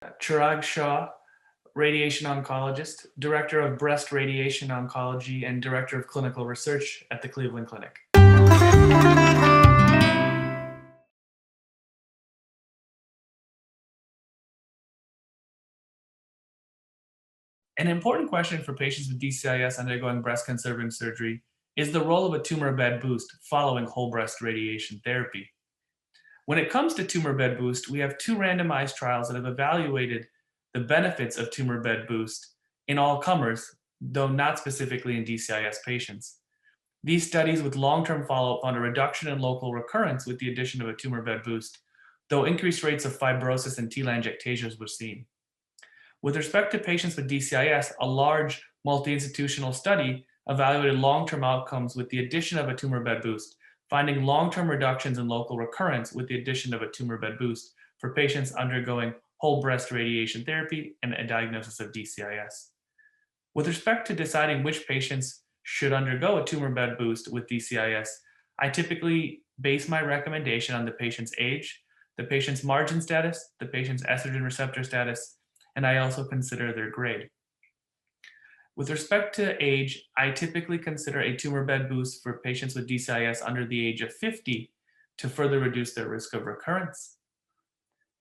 Shah, radiation oncologist, director of breast radiation oncology, and director of clinical research at the Cleveland Clinic. An important question for patients with DCIS undergoing breast conserving surgery is the role of a tumor bed boost following whole breast radiation therapy. When it comes to tumor bed boost, we have two randomized trials that have evaluated the benefits of tumor bed boost in all comers, though not specifically in DCIS patients. These studies with long-term follow-up found a reduction in local recurrence with the addition of a tumor bed boost, though increased rates of fibrosis and telangiectasias were seen. With respect to patients with DCIS, a large multi-institutional study evaluated long-term outcomes with the addition of a tumor bed boost, finding long-term reductions in local recurrence with the addition of a tumor bed boost for patients undergoing whole breast radiation therapy and a diagnosis of DCIS. With respect to deciding which patients should undergo a tumor bed boost with DCIS, I typically base my recommendation on the patient's age, the patient's margin status, the patient's estrogen receptor status, and I also consider their grade. With respect to age, I typically consider a tumor bed boost for patients with DCIS under the age of 50 to further reduce their risk of recurrence.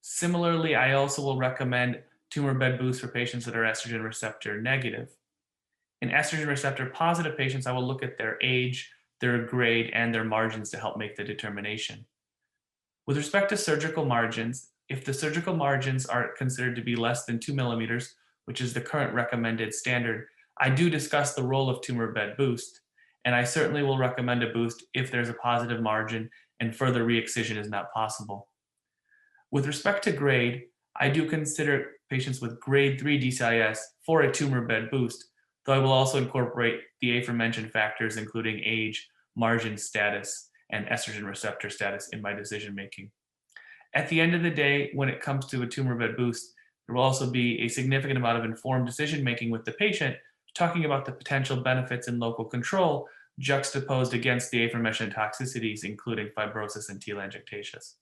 Similarly, I also will recommend tumor bed boosts for patients that are estrogen receptor negative. In estrogen receptor positive patients, I will look at their age, their grade, and their margins to help make the determination. With respect to surgical margins, if the surgical margins are considered to be less than 2 millimeters, which is the current recommended standard, I do discuss the role of tumor bed boost, and I certainly will recommend a boost if there's a positive margin and further re-excision is not possible. With respect to grade, I do consider patients with grade 3 DCIS for a tumor bed boost, though I will also incorporate the aforementioned factors, including age, margin status, and estrogen receptor status in my decision making. At the end of the day, when it comes to a tumor bed boost, there will also be a significant amount of informed decision making with the patient, talking about the potential benefits in local control juxtaposed against the aforementioned toxicities, including fibrosis and telangiectasias.